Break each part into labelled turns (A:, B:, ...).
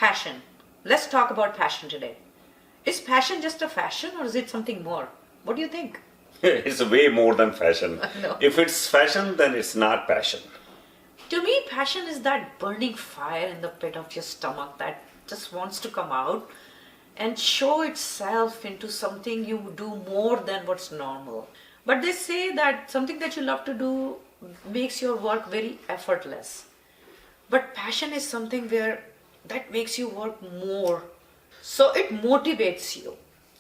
A: Passion. Let's talk about passion today. Is passion just a fashion or is it something more? What do you think?
B: It's way more than fashion.
A: No.
B: If it's fashion, then it's not passion.
A: To me, passion is that burning fire in the pit of your stomach that just wants to come out and show itself into something you do more than what's normal. But they say that something that you love to do makes your work very effortless. But passion is something where that makes you work more. So it motivates you,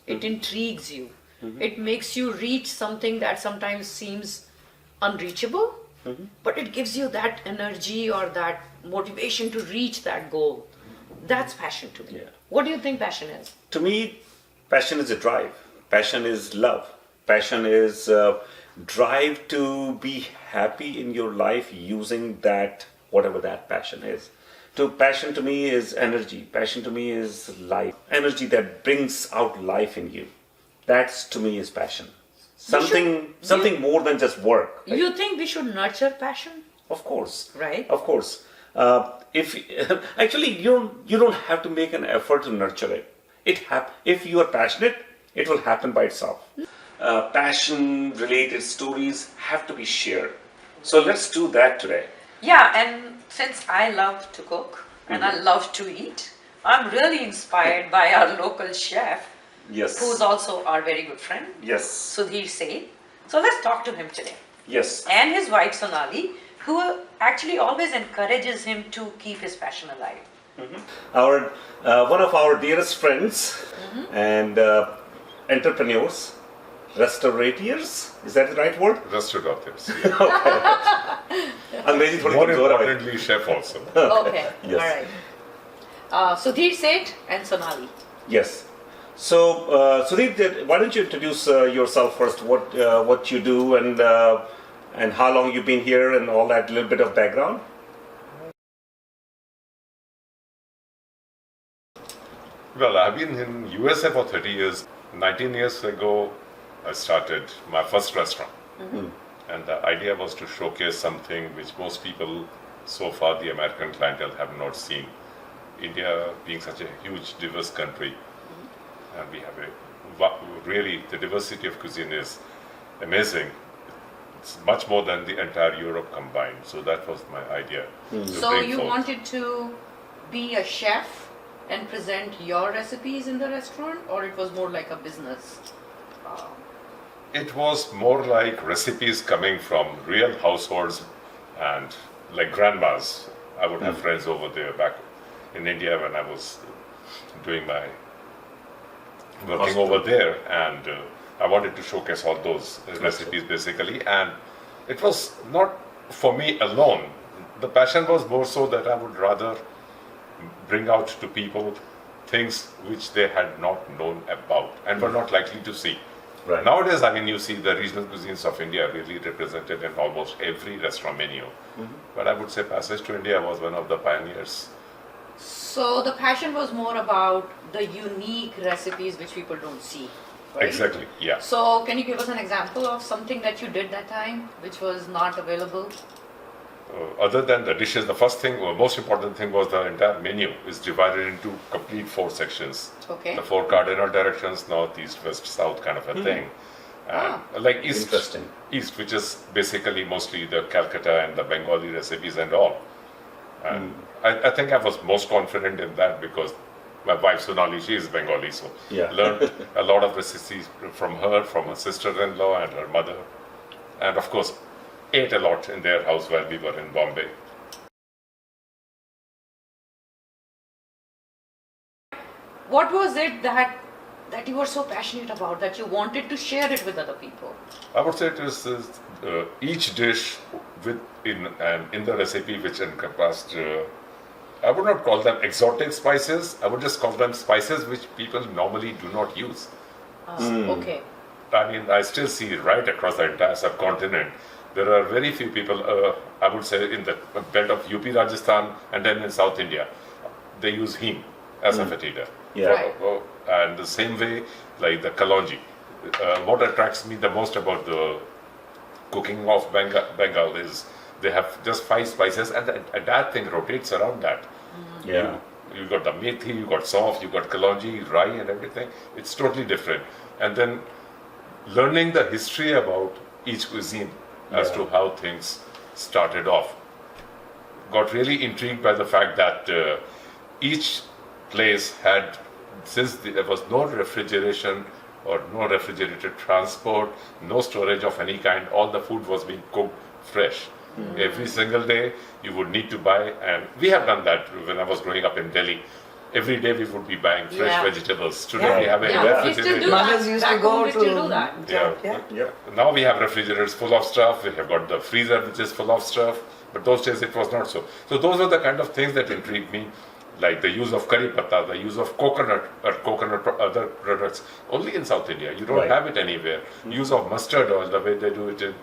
A: it intrigues you, it makes you reach something that sometimes seems unreachable, but it gives you that energy or that motivation to reach that goal. That's passion to me.
B: Yeah.
A: What do you think passion is?
B: To me, passion is a drive. Passion is love. Passion is drive to be happy in your life using that, whatever that passion is. Passion to me is energy. Passion to me is life. Energy that brings out life in you. That's to me is passion. Something more than just work. Right?
A: You think we should nurture passion?
B: Of course.
A: Right.
B: Of course. If actually you don't have to make an effort to nurture it. If you are passionate, it will happen by itself. Passion-related stories have to be shared. So let's do that today.
A: Yeah, and since I love to cook and I love to eat, I'm really inspired by our local chef,
B: Yes.
A: who's also our very good friend,
B: Yes.
A: Sudhir Seth. So let's talk to him today.
B: Yes.
A: And his wife Sonali, who actually always encourages him to keep his passion alive.
B: Our one of our dearest friends and entrepreneurs, restaurateurs. Is that the right word?
C: Restaurateurs.
B: अंग्रेजी थोड़ी
C: More
B: कमजोर है भाई.
C: importantly, chef also.
A: Okay,
B: Yes.
A: all right. Sudhir Seth and Sonali.
B: Yes. So, Sudhir, why don't you introduce yourself first? What you do and how long you've been here and all that little bit of background.
C: Well, I've been in USA for 30 years. 19 years ago, I started my first restaurant. And the idea was to showcase something which most people, so far the American clientele, have not seen. India being such a huge, diverse country, and we have really, the diversity of cuisine is amazing. It's much more than the entire Europe combined. So that was my idea. To
A: So
C: bring
A: you
C: forth.
A: wanted to be a chef and present your recipes in the restaurant, or it was more like a business?
C: It was more like recipes coming from real households and like grandmas. I would have friends over there back in India when I was doing my working
B: Hospital.
C: over there, and I wanted to showcase all those recipes basically. And it was not for me alone. The passion was more so that I would rather bring out to people things which they had not known about and were not likely to see.
B: Right.
C: Nowadays, I mean, you see the regional cuisines of India really represented in almost every restaurant menu. But I would say Passage to India was one of the pioneers.
A: So the passion was more about the unique recipes which people don't see, right?
C: Exactly, yeah.
A: So can you give us an example of something that you did that time which was not available?
C: Other than the dishes, the first thing, or most important thing, was the entire menu is divided into complete 4 sections.
A: Okay.
C: The 4 cardinal directions, north, east, west, south kind of a thing. And like east,
B: Interesting.
C: east, which is basically mostly the Calcutta and the Bengali recipes and all. And I think I was most confident in that because my wife Sonali, she is Bengali, so
B: Yeah.
C: learned a lot of recipes from her, from her sister-in-law and her mother. And of course, ate a lot in their house while we were in Bombay.
A: What was it that you were so passionate about that you wanted to share it with other people?
C: I would say it is each dish in the recipe which encompassed, I would not call them exotic spices, I would just call them spices which people normally do not use.
A: Okay.
C: I mean, I still see right across the entire subcontinent, there are very few people, I would say in the belt of UP, Rajasthan, and then in South India, they use hing as a fatida.
B: Yeah.
A: Right.
C: And the same way, like the kalonji. What attracts me the most about the cooking of Bengal is they have just 5 spices and the entire thing rotates around that.
B: Yeah.
C: You got the methi, you got sauf, you got kalonji, rye and everything. It's totally different. And then learning the history about each cuisine as to how things started off. Got really intrigued by the fact that each place had, since there was no refrigeration or no refrigerated transport, no storage of any kind, all the food was being cooked fresh. Every single day you would need to buy, and we have done that when I was growing up in Delhi. Every day we would be buying fresh vegetables. Today we have a
A: We still
C: refrigerator.
A: do that.
D: Mothers used to
A: Back
D: go
A: home we still
D: to-
A: do that.
C: Yeah. Now we have refrigerators full of stuff. We have got the freezer which is full of stuff. But those days it was not so. So those are the kind of things that intrigue me, like the use of curry patta, the use of coconut or other products. Only in South India. You don't have it anywhere. Use of mustard oil, the way they do it in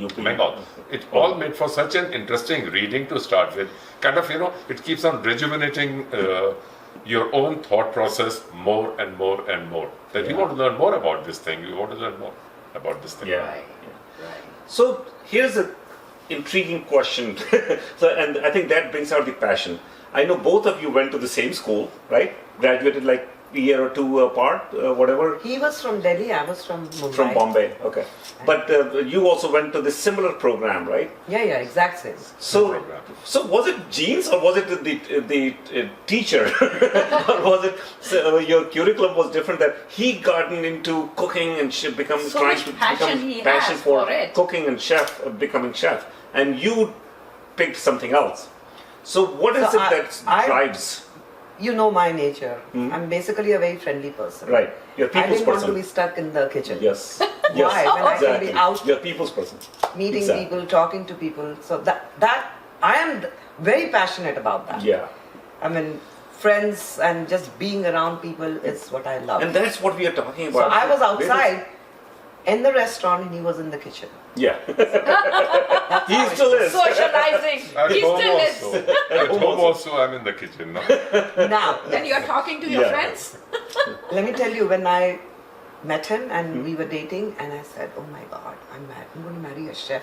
B: UP.
C: Bengal. It all made for such an interesting reading to start with. Kind of, it keeps on rejuvenating your own thought process more and more and more. That you want to learn more about this thing. You want to learn more about this thing.
B: Yeah.
A: Right. Right.
B: So here's an intriguing question. And I think that brings out the passion. I know both of you went to the same school, right? Graduated like a year or two apart, whatever.
D: He was from Delhi, I was from Mumbai.
B: From Bombay, okay. But you also went to this similar program, right?
D: Yeah, exact same.
B: So was it genes or was it the teacher, or was it your curriculum was different that he gotten into cooking and
A: So
B: trying
A: much
B: to
A: passion
B: become
A: he
B: passion
A: has
B: for
A: for it.
B: cooking and becoming chef, and you picked something else. So what is
D: So
B: it that
D: I-
B: drives?
D: You know my nature. I'm basically a very friendly person.
B: Right, you're a
D: I
B: people's
D: didn't want
B: person.
D: to be stuck in the kitchen.
B: Yes.
D: Why?
B: Yes.
D: When I can
B: Exactly.
D: be out
B: You're a people's person.
D: meeting
B: Exactly.
D: people, talking to people. So that I am very passionate about that.
B: Yeah.
D: I mean, friends and just being around people is what I love.
B: And that's what we are talking
D: so
B: about.
D: I was outside in the restaurant and he was in the kitchen.
B: Yeah. He still is.
A: Socializing.
C: At
A: He
C: home
A: still is.
C: also. At home also I'm in the kitchen. No?
D: Now,
A: Then you're talking to your
B: Yeah.
A: friends?
D: let me tell you, when I met him and we were dating, and I said, "Oh my God, I'm going to marry a chef.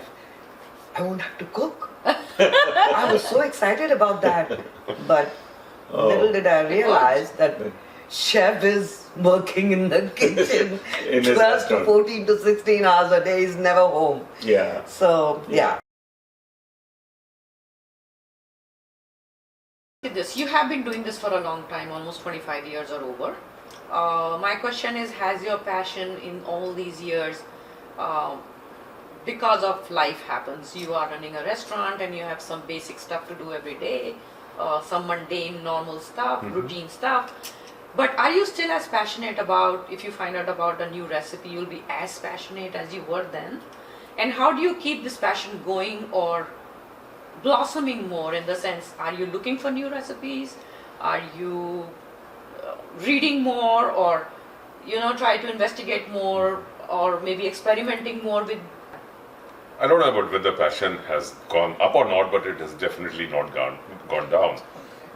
D: I won't have to cook." I was so excited about that, but little did I realize that chef is working in the kitchen
B: In his
D: 12 to
B: restaurant.
D: 14 to 16 hours a day. He's never home.
B: Yeah.
D: So yeah.
A: This, you have been doing this for a long time, almost 25 years or over. My question is, has your passion in all these years, because of life happens, you are running a restaurant and you have some basic stuff to do every day, some mundane, normal stuff, routine stuff. But are you still as passionate about, if you find out about a new recipe, you'll be as passionate as you were then? And how do you keep this passion going or blossoming more, in the sense, are you looking for new recipes? Are you reading more, or try to investigate more, or maybe experimenting more with?
C: I don't know about whether passion has gone up or not, but it has definitely not gone down.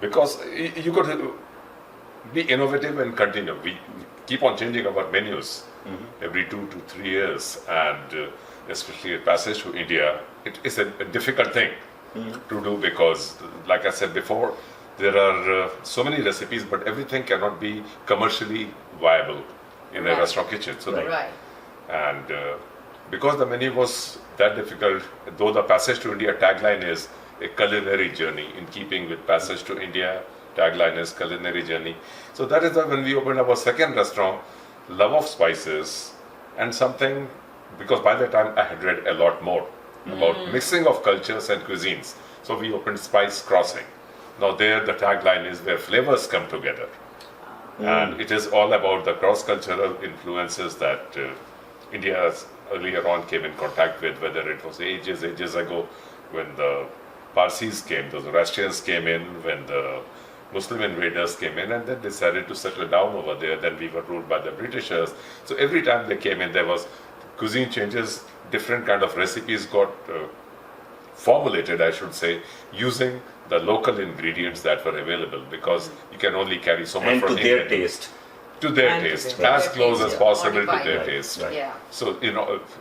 C: Because you got to be innovative and continue. We keep on changing our menus every 2 to 3 years, and especially at Passage to India, it is a difficult thing to do because, like I said before, there are so many recipes, but everything cannot be commercially viable in a
A: Right.
C: restaurant kitchen. So
A: Right.
C: and because the menu was that difficult, though the Passage to India tagline is a culinary journey, in keeping with Passage to India, tagline is culinary journey. So that is why when we opened our second restaurant, love of spices and something, because by the time I had read a lot more about mixing of cultures and cuisines. So we opened Spice Crossing. Now there the tagline is where flavors come together. And it is all about the cross-cultural influences that India earlier on came in contact with, whether it was ages ago when the Parsis came, the Zoroastrians came in, when the Muslim invaders came in, and then decided to settle down over there. Then we were ruled by the Britishers. So every time they came in, there was cuisine changes, different kind of recipes got formulated, I should say, using the local ingredients that were available, because you can only carry so much
B: And to
C: from
B: their
C: India.
B: taste.
C: To their
D: And to
C: taste,
D: their
C: as
A: taste,
C: close as
A: yeah.
C: possible to
A: Modified.
C: their
B: Right,
C: taste.
B: right.
A: Yeah.
C: So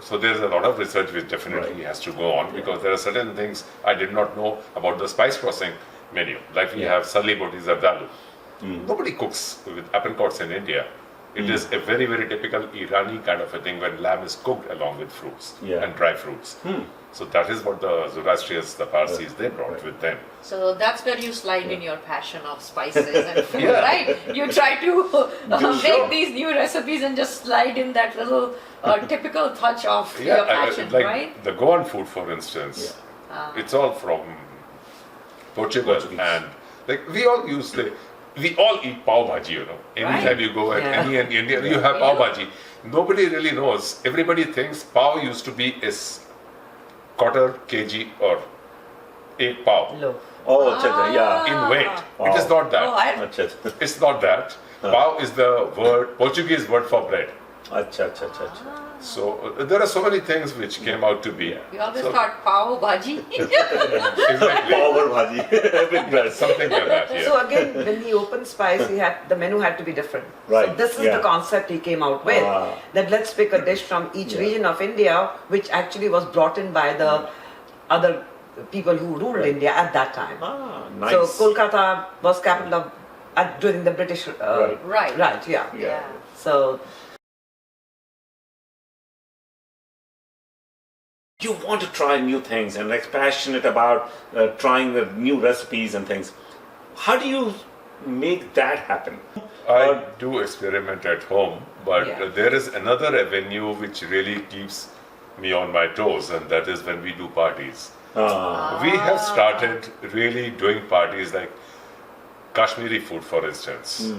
C: so there's a lot of research which definitely has to go on, because there are certain things I did not know about the spice crossing, menu. Like we have Salli Boti Zardalu. Nobody cooks with apricots in India. It is a very, very typical Irani kind of a thing when lamb is cooked along with fruits and dry fruits. So that is what the Zoroastrians, the Parsis, they brought with them.
A: So that's where you slide in your passion of spices and food, right? You try to make these new recipes and just slide in that little typical touch of your passion,
C: like
A: right?
C: the Goan food, for instance, it's all from Portugal. And like we all eat pav bhaji, you know. Anytime you go at any Indian, you have pav bhaji. Nobody really knows. Everybody thinks pav used to be a quarter kg or 8 pav
B: Oh, yeah.
C: in weight. It is not that. It's not that. Pav is the Portuguese word for bread. So there are so many things which came out to be.
A: We always thought pav bhaji.
C: Exactly.
B: Power bhaji with bread.
C: Something like that, yeah.
D: So again, when he opened Spice, the menu had to be different.
B: Right,
D: So this is the concept he came out with. That let's pick a dish from each region of India, which actually was brought in by the other people who ruled India at that time.
B: Nice.
D: So Kolkata was capital of during the British.
A: Right.
D: Yeah. So.
B: You want to try new things and like passionate about trying the new recipes and things. How do you make that happen?
C: I do experiment at home, but there is another avenue which really keeps me on my toes, and that is when we do parties. We have started really doing parties like Kashmiri food, for instance.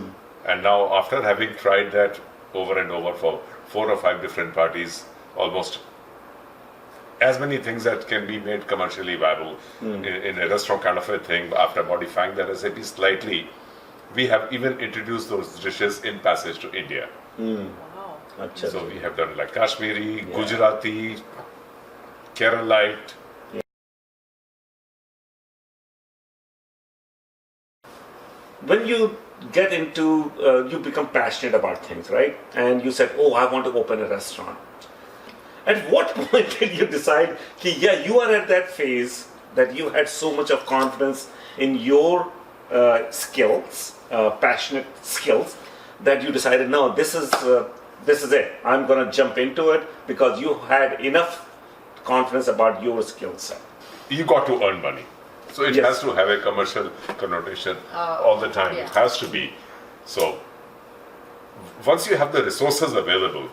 C: And now, after having tried that over and over for 4 or 5 different parties, almost as many things that can be made commercially viable in a restaurant kind of a thing, after modifying the recipe slightly, we have even introduced those dishes in Passage to India.
A: Wow.
C: So we have done like Kashmiri, Gujarati, Keralite.
B: When you get into, you become passionate about things, right? And you said, oh, I want to open a restaurant. At what point did you decide, you are at that phase that you had so much of confidence in your skills, passionate skills, that you decided, no, this is it. I'm going to jump into it because you had enough confidence about your skill set.
C: You got to earn money. So it has to have a commercial connotation all the time. It has to be. So once you have the resources available,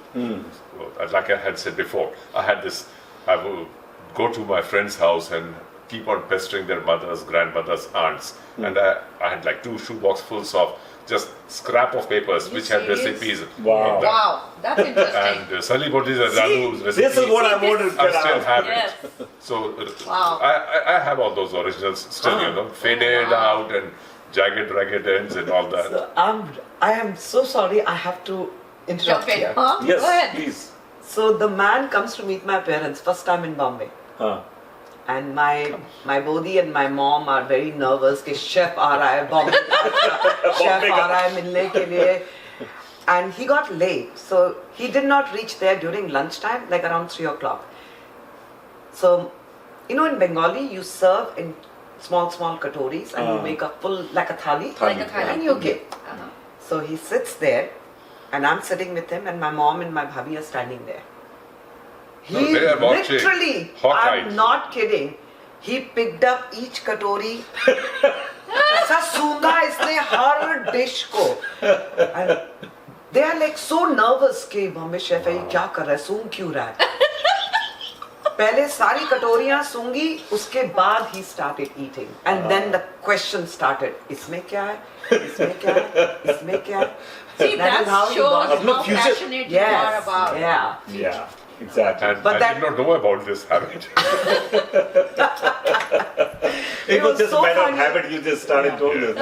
C: like I had said before, I will go to my friend's house and keep on pestering their mothers, grandmothers, aunts. And I had like 2 shoebox fulls of just scrap of papers which had recipes.
B: Wow.
A: Wow, that's interesting.
C: And Salli Boti Zardalu's recipes.
B: This is what I wanted to
C: I
B: get
C: still
B: out.
C: have
A: Yes.
C: it. So
A: Wow.
C: I have all those originals still, faded out and jagged, ragged ends and all that.
D: So I am so sorry. I have to interrupt
A: Jump in,
D: here.
A: huh?
B: Yes,
A: Go ahead.
B: please.
D: So the man comes to meet my parents first time in Bombay, and my bodi and my mom are very nervous कि chef आ रहा है Bombay का chef आ रहा है मिलने के लिए, and he got late, so he did not reach there during lunchtime, like around 3 o'clock. So in Bengali you serve in small katoris and you make a full like a thali,
A: Like a thali.
D: and you give. So he sits there, and I'm sitting with him, and my mom and my bhabhi are standing there. He
C: they are watching.
D: literally,
C: Hawk-eyed.
D: I'm not kidding, he picked up each katori. ऐसा सूंघा इसने हर dish को. And they are like so nervous कि Bombay chef है ये क्या कर रहा है, सूंघ क्यों रहा है. पहले सारी कटोरियां सूंघी, उसके बाद he started eating, and then the question started, इसमें क्या है, इसमें क्या है, इसमें क्या है.
A: See,
D: That is how
A: that
D: he
A: shows
D: got it.
A: how passionate you are about.
D: Yeah.
B: Exactly.
C: And
D: But
C: I
D: that-
C: did not know about this habit.
B: It was just
D: so
B: a matter of
D: funny.
B: habit. You just started doing this.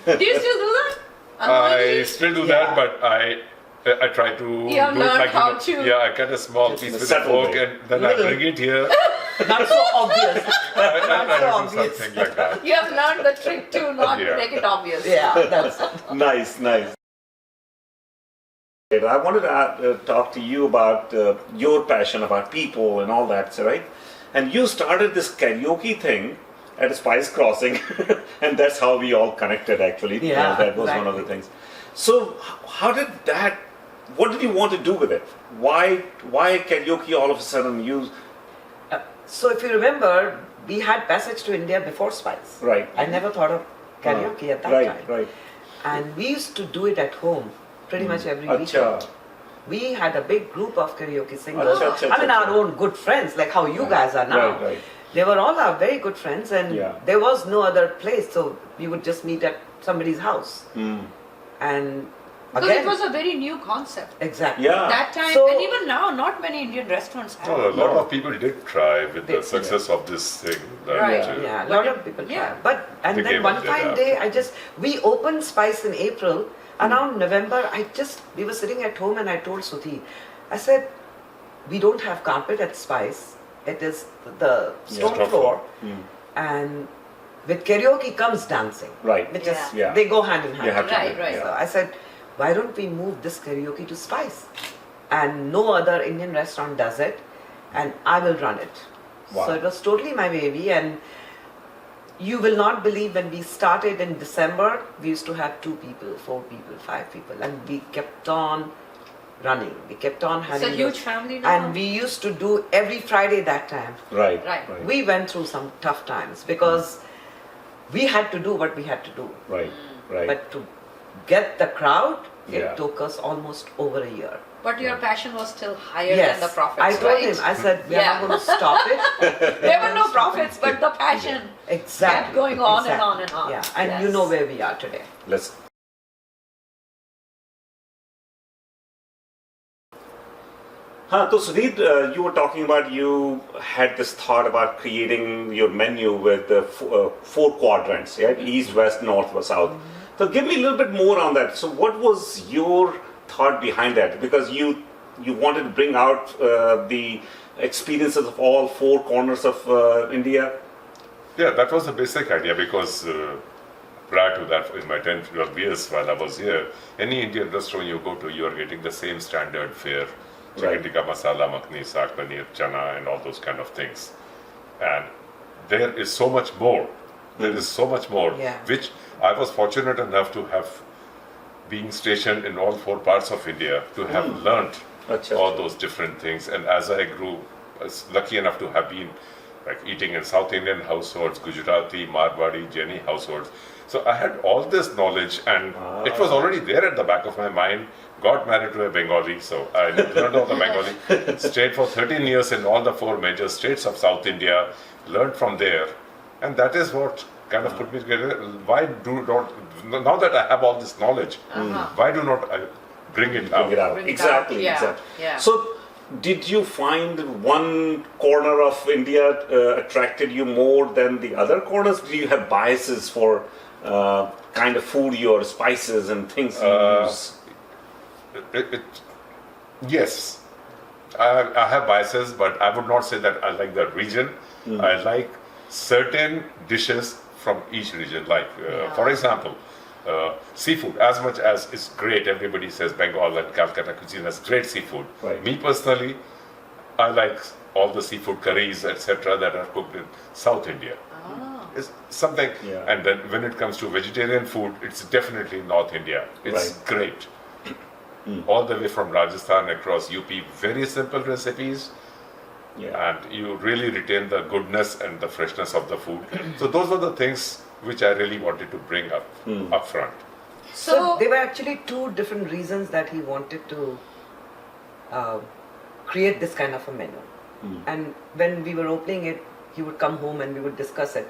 A: Do you still do that?
C: I still do that,
D: Yeah.
C: but I try to
A: You have
C: do it
A: learned
C: like
A: how to-
C: I cut a small piece with a
B: subtle
C: fork
B: way.
C: and then I bring it here.
D: Not so obvious.
C: and I
D: so
C: do
D: obvious.
C: something like that.
A: You have learned the trick to not
C: Yeah.
A: make it obvious.
D: Yeah, that's it.
B: Nice. I wanted to talk to you about your passion about people and all that, right? And you started this karaoke thing, at a Spice Crossing, and that's how we all connected. Actually,
D: Yeah,
B: that was one of the
D: exactly.
B: things. So, how did that? What did you want to do with it? Why karaoke all of a sudden?
D: So if you remember, we had Passage to India before Spice.
B: Right.
D: I never thought of karaoke at that
B: right,
D: time.
B: Right.
D: And we used to do it at home pretty much every
B: Acha.
D: weekend. We had a big group of karaoke singers.
B: Acha, acha,
D: I mean,
B: acha.
D: our own good friends, like how you guys are now.
B: Right, right.
D: They were all our very good friends, and
B: Yeah.
D: there was no other place, so we would just meet at somebody's house. And
A: Because
D: again,
A: it was a very new concept.
D: exactly.
B: Yeah.
A: That time,
D: So-
A: and even now, not many Indian restaurants have.
C: So a lot of people did try with the
D: They-
C: success of this thing. that,
A: Right.
D: Yeah, a
A: But
D: lot
A: it-
D: of people
A: yeah.
D: try. But and
C: They
D: then
C: gave
D: one
C: up
D: fine
C: their
D: day, we opened Spice in April. Around November, we were sitting at home, and I told Sudhir, I said, we don't have carpet at Spice. It is the stone
C: stone
D: floor,
C: floor.
D: and with karaoke comes dancing.
B: Right.
D: Which
A: Yeah.
D: is
B: Yeah.
D: they go hand in hand.
B: You have to
A: Right,
B: do it,
A: right.
B: yeah.
D: So I said, why don't we move this karaoke to Spice? And no other Indian restaurant does it, and I will run it.
B: Wow.
D: So it was totally my baby, and you will not believe when we started in December, we used to have 2 people, 4 people, 5 people, and we kept on running. We kept on
A: It's
D: having
A: a huge
D: those-
A: family now.
D: and we used to do every Friday that time.
B: Right.
A: Right.
D: We went through some tough times because we had to do what we had to do.
B: Right. Right.
D: But to get the crowd,
B: Yeah.
D: it took us almost over a year.
A: But your passion was still higher
D: Yes,
A: than the profits,
D: I told
A: right?
D: him, I said, we are
A: Yeah.
D: not going to stop it.
A: There were no profits, but the passion
D: Exactly.
A: kept going on and
D: exactly.
A: on and on.
D: Yeah, and you
A: Yes.
D: know where we are today.
B: Let's. So Sudhir, you were talking about you had this thought about creating your menu with the 4 quadrants, yeah? East, west, north, or south. So give me a little bit more on that. So what was your thought behind that? Because you wanted to bring out the experiences of all 4 corners of India.
C: Yeah, that was the basic idea because prior to that, in my 10, 12 years while I was here, any Indian restaurant you go to, you are getting the same standard fare. Chicken
B: Right.
C: tikka masala, makhni, saag paneer, chana, and all those kind of things. And there is so much more. There is so much more,
D: Yeah.
C: which I was fortunate enough to have being stationed in all 4 parts of India, to have learned
B: Acha,
C: all
B: acha.
C: those different things. And as I grew, I was lucky enough to have been like eating in South Indian households, Gujarati, Marwadi, Jaini households. So I had all this knowledge, and it was already there at the back of my mind. Got married to a Bengali, so I learned all the Bengali. Stayed for 13 years in all the 4 major states of South India, learned from there, and that is what kind of put me together. Why do not, now that I have all this knowledge, why do not I bring it out?
B: Bring it out.
A: Bring it
B: Exactly.
A: out, yeah,
B: Exactly.
A: yeah.
B: So, did you find one corner of India attracted you more than the other corners? Do you have biases for kind of food, your spices and things you use?
C: Yes, I have biases, but I would not say that I like the region. I like certain dishes from each region. Like, for example, seafood. As much as it's great, everybody says Bengal and Calcutta cuisine has great seafood.
B: Right.
C: Me personally, I like all the seafood curries, etc., that are cooked in South India. It's something,
B: Yeah.
C: and then when it comes to vegetarian food, it's definitely North India. It's
B: Right.
C: great. All the way from Rajasthan across UP, very simple recipes,
B: Yeah.
C: and you really retain the goodness and the freshness of the food. So those are the things which I really wanted to bring up front.
D: So there were actually 2 different reasons that he wanted to create this kind of a menu. And when we were opening it, he would come home and we would discuss it.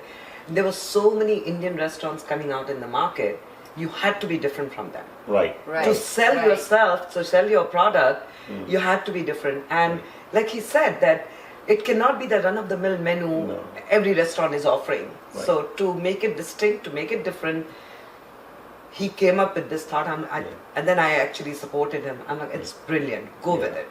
D: There were so many Indian restaurants coming out in the market. You had to be different from them.
B: Right.
A: Right.
D: To sell
A: right.
D: yourself, to sell your product, you had to be different. And like he said, that it cannot be the run-of-the-mill menu
B: No.
D: every restaurant is offering.
B: Right.
D: So to make it distinct, to make it different, he came up with this thought, and then I actually supported him. I'm like, it's brilliant, go with
B: Yeah.
D: it.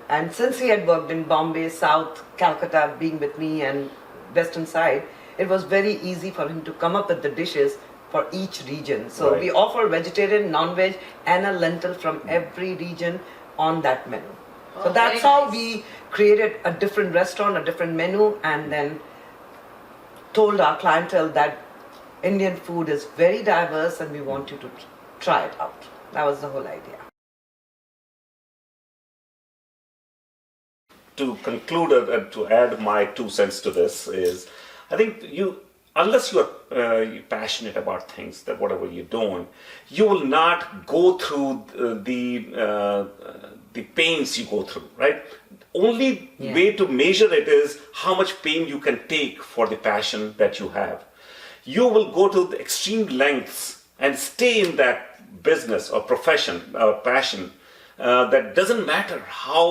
D: And since he had worked in Bombay, South, Calcutta, being with me, and Western side, it was very easy for him to come up with the dishes for each region. So
B: Right.
D: we offer vegetarian, non-veg, and a lentil from every region on that menu. So
A: Oh,
D: that's
A: very
D: how
A: nice.
D: we created a different restaurant, a different menu, and then told our clientele that Indian food is very diverse and we want you to try it out. That was the whole idea.
B: To conclude and to add my 2 cents to this is, I think unless you are passionate about things, that whatever you're doing, you will not go through the pains you go through, right? Only way to measure it is how much pain you can take for the passion that you have. You will go to the extreme lengths and stay in that business or profession or passion. That doesn't matter how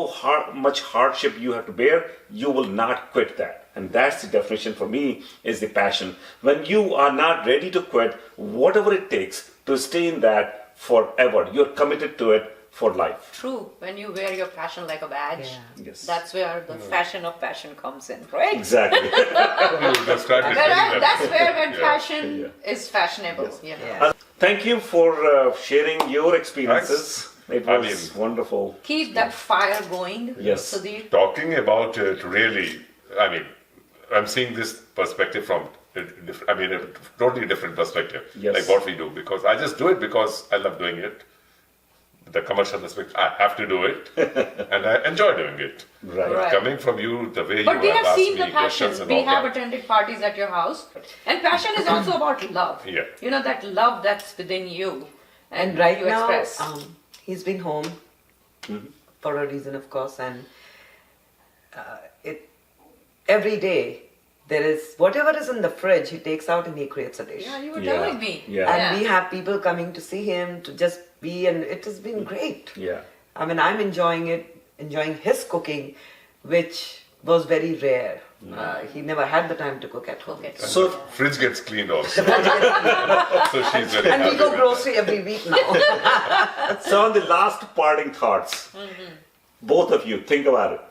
B: much hardship you have to bear, you will not quit that. And that's the definition for me, is the passion. When you are not ready to quit, whatever it takes to stay in that forever, you're committed to it for life.
A: True. When you wear your passion like a badge,
B: Yes.
A: that's where the fashion of passion comes in, right?
B: Exactly.
C: That's right.
A: That's where when passion is fashionable.
B: Yes.
A: Yeah.
B: Thank you for sharing your experiences. It was wonderful.
A: Keep that fire going.
B: Yes.
A: Sudhir.
C: Talking about it really, I'm seeing this perspective from a totally different perspective,
B: Yes.
C: like what we do, because I just do it because I love doing it. The commercial aspect, I have to do it, and I enjoy doing it.
B: Right.
C: Coming from you, the way
A: But we
C: you have
A: have
C: asked
A: seen
C: me
A: the passion.
C: questions and
A: We
C: all
A: have
C: that.
A: attended parties at your house. And passion is also about love.
C: Yeah.
A: You know, that love that's within you.
D: And right
A: you
D: now,
A: express.
D: he's been home for a reason, of course, and every day there is whatever is in the fridge, he takes out and he creates a dish.
A: Yeah, you were telling me.
B: Yeah.
D: And we have people coming to see him to just be, and it has been great.
B: Yeah.
D: I mean, I'm enjoying it, enjoying his cooking, which was very rare. He never had the time to cook at home.
A: Okay.
B: So,
C: Fridge gets cleaned also. So she's very
D: And
C: happy
D: we go
C: with
D: grocery every week now.
B: so on the last parting thoughts, both of you, think about it.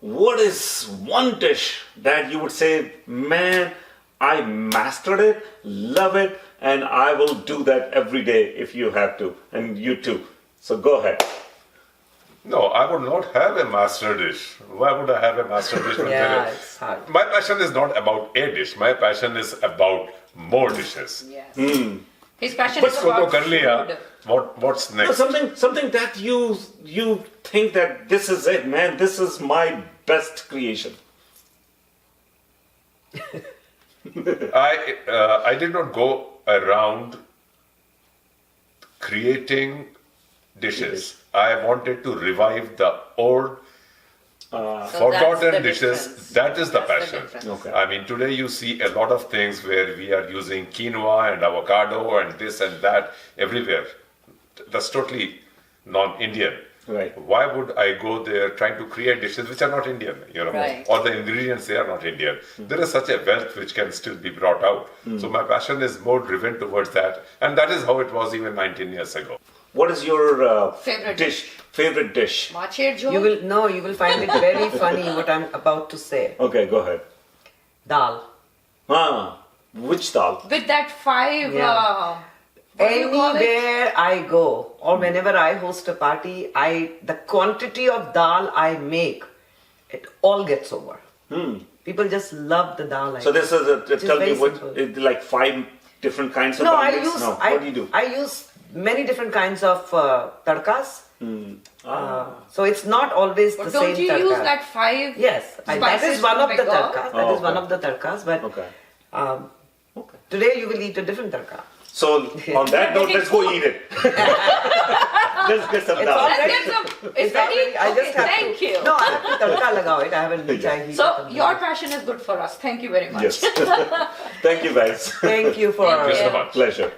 B: What is one dish that you would say, man, I mastered it, love it, and I will do that every day if you have to, and you too. So go ahead.
C: No, I would not have a master dish. Why would I have a master dish? when
D: Yeah,
C: there is-
D: it's hard.
C: My passion is not about a dish. My passion is about more dishes.
A: Yes. His passion
C: But
A: is
C: so
A: about
C: kar liya,
A: food.
C: what's
B: No,
C: next?
B: something that you think that this is it, man. This is my best creation.
C: I did not go around creating dishes. I wanted to revive the old
A: So that's
C: forgotten
A: the
C: dishes.
A: difference.
C: That is the
A: That's the
C: passion.
A: difference.
B: Okay.
C: I mean, today you see a lot of things where we are using quinoa and avocado and this and that everywhere. That's totally non-Indian.
B: Right.
C: Why would I go there trying to create dishes which are not Indian,
A: Right.
C: or the ingredients they are not Indian? There is such a wealth which can still be brought out. So my passion is more driven towards that, and that is how it was even 19 years ago.
B: What is your
A: Favorite
B: dish? Favorite dish?
A: Macher jo.
D: You will find it very funny what I'm about to say.
B: Okay, go ahead.
D: Dal.
B: Which dal?
A: With that 5,
D: Yeah.
A: what do you call it?
D: Anywhere I go or whenever I host a party, the quantity of dal I make, it all gets over. People just love the dal. I
B: So this is
D: Which is
B: tell me
D: very
B: what
D: simple.
B: like 5 different kinds of
D: No,
B: dal
D: I
B: mix?
D: use
B: No, what do you do?
D: I use many different kinds of tadkas. So it's not always
A: But
D: the
A: don't
D: same
A: you
D: tadka.
A: use that 5
D: Yes, that
A: spices
D: is one
A: from
D: of the
A: Bengal?
D: tadkas. That is one
B: okay.
D: of the tadkas. But
B: Okay. Okay.
D: today you will eat a different tadka.
B: So on that note, let's go eat it. Let's get some
D: It's
B: dal.
D: all
A: Let's
D: ready.
A: get some. It's
D: It's all
A: ready?
D: ready. I just
A: Okay,
D: have
A: thank
D: to.
A: you.
D: No, I have to tadka lagao it. I haven't chai heat
A: So
D: it.
A: your passion is good for us. Thank you very much.
B: Yes. Thank you, guys.
D: Thank you for
C: Thank you so much.
B: Pleasure.